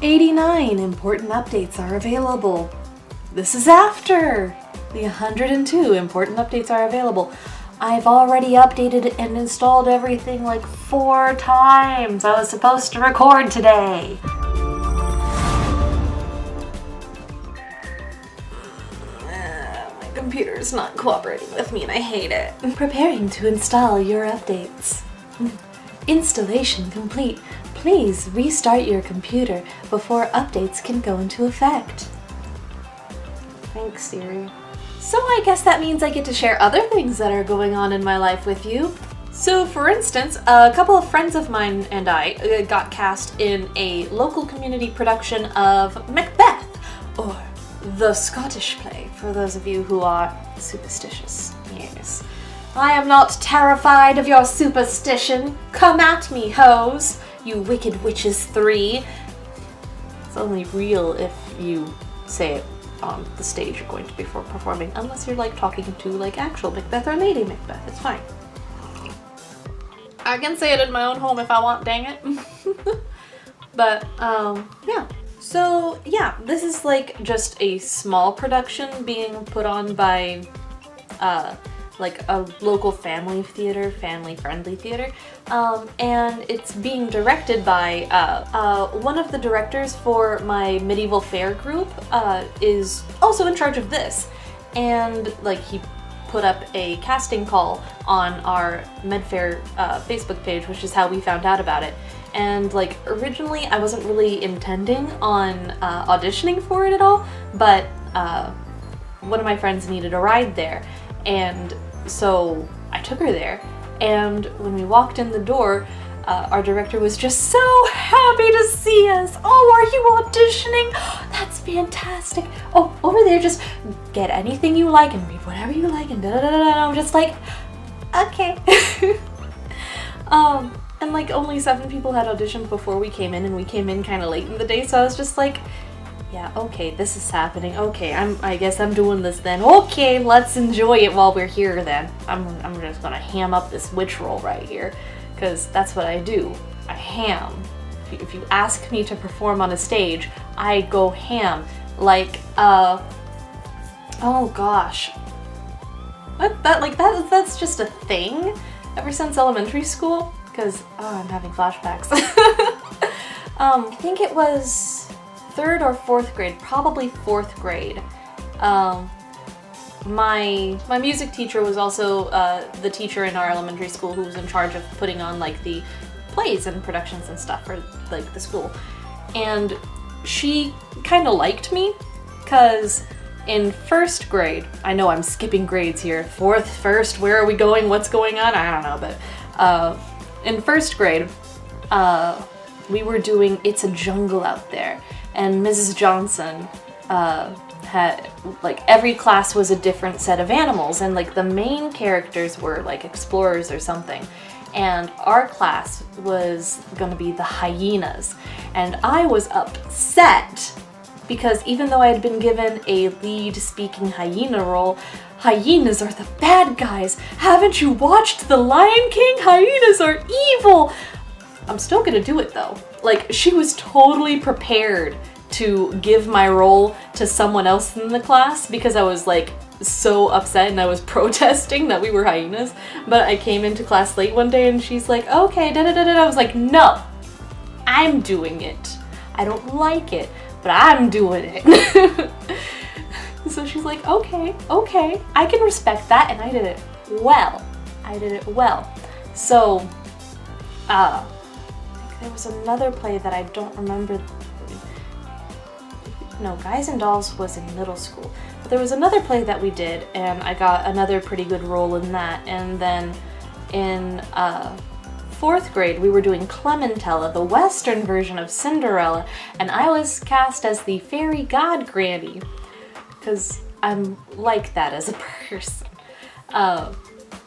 89 important updates are available. This is after the 102 important updates are available. I've already updated and installed everything like 4 times. I was supposed to record today. My computer's not cooperating with me and I hate it. I'm preparing to install your updates. Installation complete. Please restart your computer before updates can go into effect. Thanks, Siri. So I guess that means I get to share other things that are going on in my life with you. So for instance, a couple of friends of mine and I got cast in a local community production of MacBeth, or the Scottish play, for those of you who are superstitious. Yes. I am not terrified of your superstition. Come at me, hoes, you wicked witches 3. It's only real if you say it on the stage you're going to be performing, unless you're like talking to like actual Macbeth or Lady Macbeth. It's fine. I can say it in my own home if I want, dang it. But yeah. So yeah, this is like just a small production being put on by like a local family-friendly theater, and it's being directed by one of the directors for my medieval fair group is also in charge of this, and like he put up a casting call on our MedFair Facebook page, which is how we found out about it. And like originally I wasn't really intending on auditioning for it at all, but one of my friends needed a ride there, and so I took her there, and when we walked in the door, our director was just so happy to see us. Oh, are you auditioning? That's fantastic. Oh, over there, just get anything you like and read whatever you like and da-da-da-da. I'm just like, okay. And like only 7 people had auditioned before we came in, and we came in kind of late in the day, so I was just like, yeah, okay, this is happening. Okay, I guess I'm doing this then. Okay, let's enjoy it while we're here then. I'm just gonna ham up this witch roll right here, because that's what I do. I ham. If you ask me to perform on a stage, I go ham. Like, oh gosh. That's just a thing ever since elementary school, because, oh, I'm having flashbacks. I think it was 3rd or 4th grade, probably 4th grade. My music teacher was also the teacher in our elementary school who was in charge of putting on like the plays and productions and stuff for like the school. And she kind of liked me, because in 1st grade, I know I'm skipping grades here, 4th, 1st, where are we going, what's going on, I don't know, but in 1st grade, we were doing It's a Jungle Out There. And Mrs. Johnson had, like, every class was a different set of animals, and like the main characters were like explorers or something. And our class was gonna be the hyenas. And I was upset because even though I had been given a lead speaking hyena role, hyenas are the bad guys. Haven't you watched The Lion King? Hyenas are evil. I'm still gonna do it though. Like, she was totally prepared to give my role to someone else in the class because I was like so upset and I was protesting that we were hyenas. But I came into class late one day and she's like, okay, da-da-da-da. I was like, no, I'm doing it. I don't like it, but I'm doing it. So she's like, okay, I can respect that, and I did it well. So, there was another play that I don't remember. No, Guys and Dolls was in middle school. But there was another play that we did, and I got another pretty good role in that. And then in 4th grade, we were doing Clementella, the Western version of Cinderella, and I was cast as the fairy god granny, because I'm like that as a person.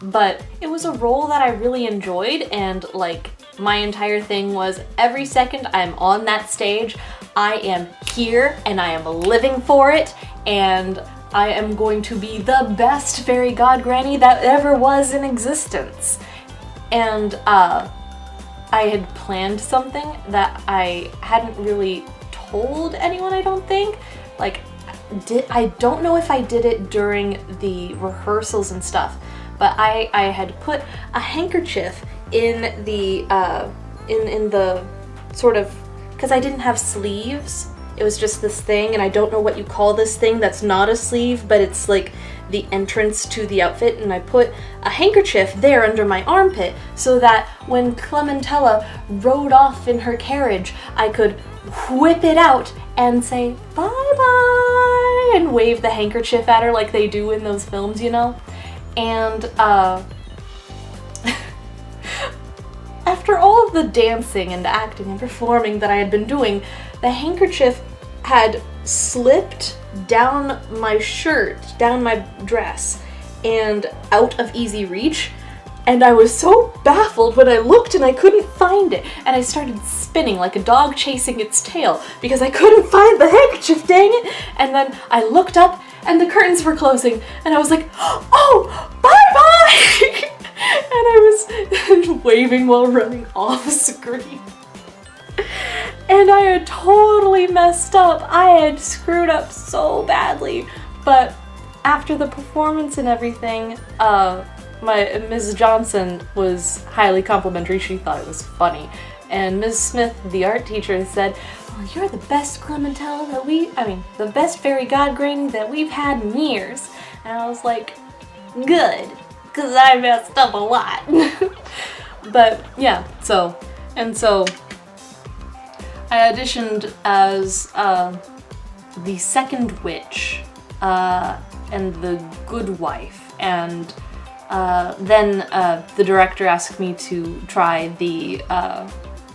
But it was a role that I really enjoyed, and like my entire thing was every second I'm on that stage, I am here and I am living for it, and I am going to be the best fairy god granny that ever was in existence. And I had planned something that I hadn't really told anyone, I don't think. Like, I don't know if I did it during the rehearsals and stuff, but I had put a handkerchief in the sort of, because I didn't have sleeves. It was just this thing, and I don't know what you call this thing that's not a sleeve, but it's like the entrance to the outfit, and I put a handkerchief there under my armpit so that when Clementella rode off in her carriage, I could whip it out and say bye-bye and wave the handkerchief at her like they do in those films, you know? And after all of the dancing and acting and performing that I had been doing, the handkerchief had slipped down my shirt, down my dress, and out of easy reach. And I was so baffled when I looked and I couldn't find it. And I started spinning like a dog chasing its tail because I couldn't find the handkerchief, dang it! And then I looked up and the curtains were closing and I was like, oh, bye-bye! And I was waving while running off screen. And I had totally messed up. I had screwed up so badly. But after the performance and everything, my Ms. Johnson was highly complimentary. She thought it was funny. And Ms. Smith, the art teacher, said, "Well, you're the best Clementella the best fairy god granny that we've had in years." And I was like, good, because I messed up a lot. But yeah, so I auditioned as the second witch and the good wife, and then the director asked me to try the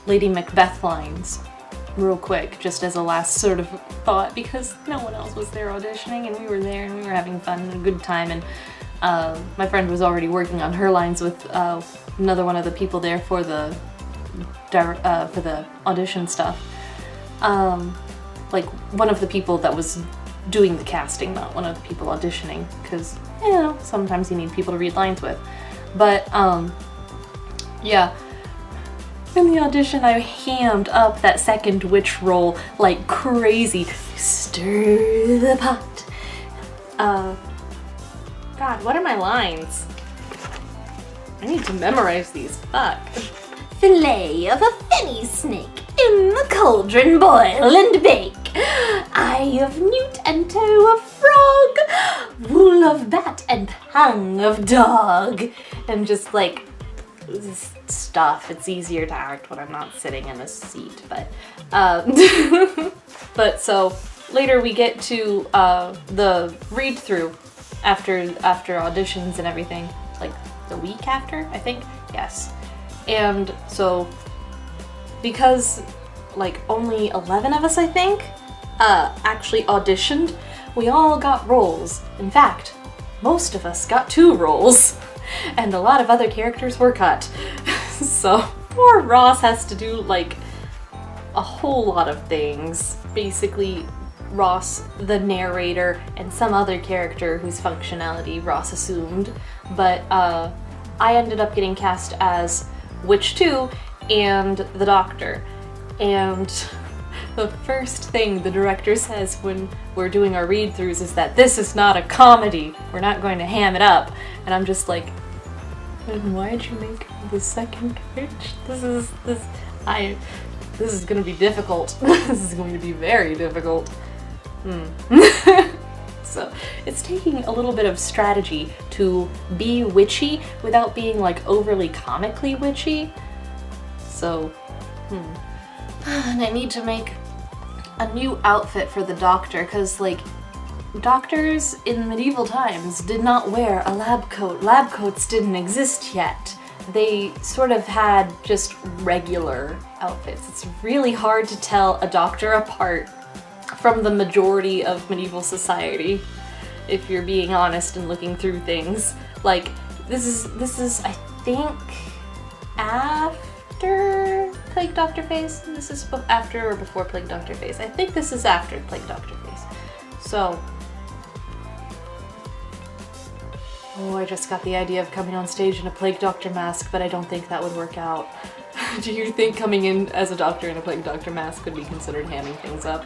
Lady MacBeth lines real quick, just as a last sort of thought, because no one else was there auditioning, and we were there and we were having fun and a good time, and my friend was already working on her lines with another one of the people there for the audition stuff. Like one of the people that was doing the casting, not one of the people auditioning, because, you know, sometimes you need people to read lines with. But, yeah. In the audition, I hammed up that second witch role like crazy. Stir the pot. God, what are my lines? I need to memorize these. Fuck. Fillet of a fenny snake in the cauldron, boil and bake. Eye of newt and toe of frog, wool of bat and tongue of dog. And just like stuff. It's easier to act when I'm not sitting in a seat, but but so later we get to the read through after auditions and everything, like the week after, I think. Yes. And so because like only 11 of us, I think, actually auditioned, we all got roles. In fact, most of us got 2 roles, and a lot of other characters were cut. So poor Ross has to do like a whole lot of things. Basically, Ross, the narrator, and some other character whose functionality Ross assumed. But I ended up getting cast as Witch 2 and the Doctor. And the first thing the director says when we're doing our read-throughs is that this is not a comedy. We're not going to ham it up. And I'm just like, then why'd you make the second witch? This is gonna be difficult. This is going to be very difficult. So it's taking a little bit of strategy to be witchy without being like overly comically witchy. So, and I need to make a new outfit for the Doctor, because like doctors in medieval times did not wear a lab coat. Lab coats didn't exist yet. They sort of had just regular outfits. It's really hard to tell a doctor apart from the majority of medieval society, if you're being honest and looking through things. Like, this is I think after Plague Doctor Phase. This is after or before Plague Doctor Phase. I think this is after Plague Doctor Phase. So, oh, I just got the idea of coming on stage in a Plague Doctor mask, but I don't think that would work out. Do you think coming in as a doctor in a plague doctor mask could be considered hamming things up?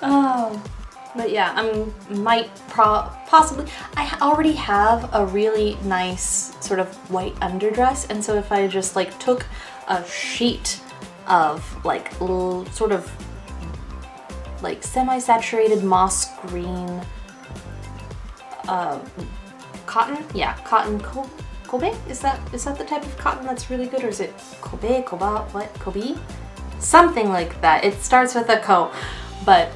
Oh, but yeah, possibly. I already have a really nice sort of white underdress, and so if I just like took a sheet of like sort of like semi-saturated moss green cotton, yeah, cotton Kobe? Is that the type of cotton that's really good, or is it Kobe, Koba, what, Kobe? Something like that. It starts with a ko, but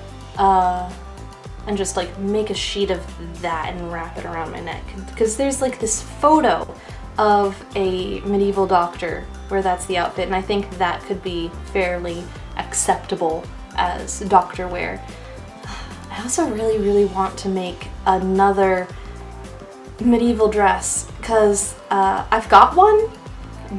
and just like make a sheet of that and wrap it around my neck, because there's like this photo of a medieval doctor where that's the outfit, and I think that could be fairly acceptable as doctor wear. I also really want to make another medieval dress, because I've got one,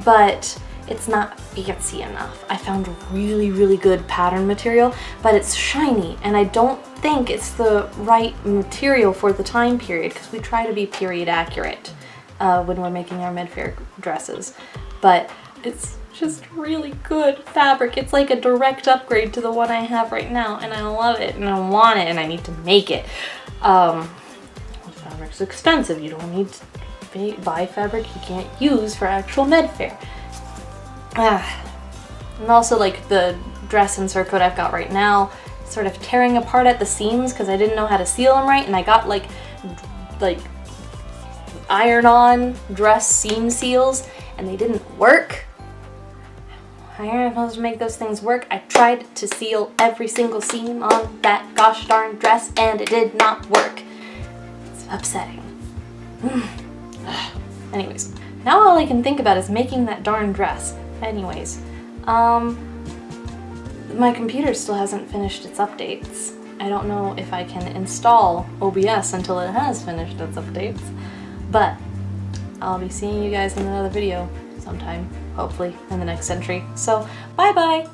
but it's not fancy enough. I found really good pattern material, but it's shiny, and I don't think it's the right material for the time period, because we try to be period accurate when we're making our mid-fair dresses. But it's just really good fabric. It's like a direct upgrade to the one I have right now, and I love it, and I want it, and I need to make it. Fabric's expensive. You don't need to buy fabric you can't use for actual med-fair. And also, like, the dress and surcoat I've got right now, sort of tearing apart at the seams because I didn't know how to seal them right, and I got like iron-on dress seam seals, and they didn't work. How am I supposed to make those things work? I tried to seal every single seam on that gosh darn dress, and it did not work. It's upsetting. Anyways, now all I can think about is making that darn dress. Anyways, my computer still hasn't finished its updates. I don't know if I can install OBS until it has finished its updates, but I'll be seeing you guys in another video sometime, hopefully in the next century. So, bye bye!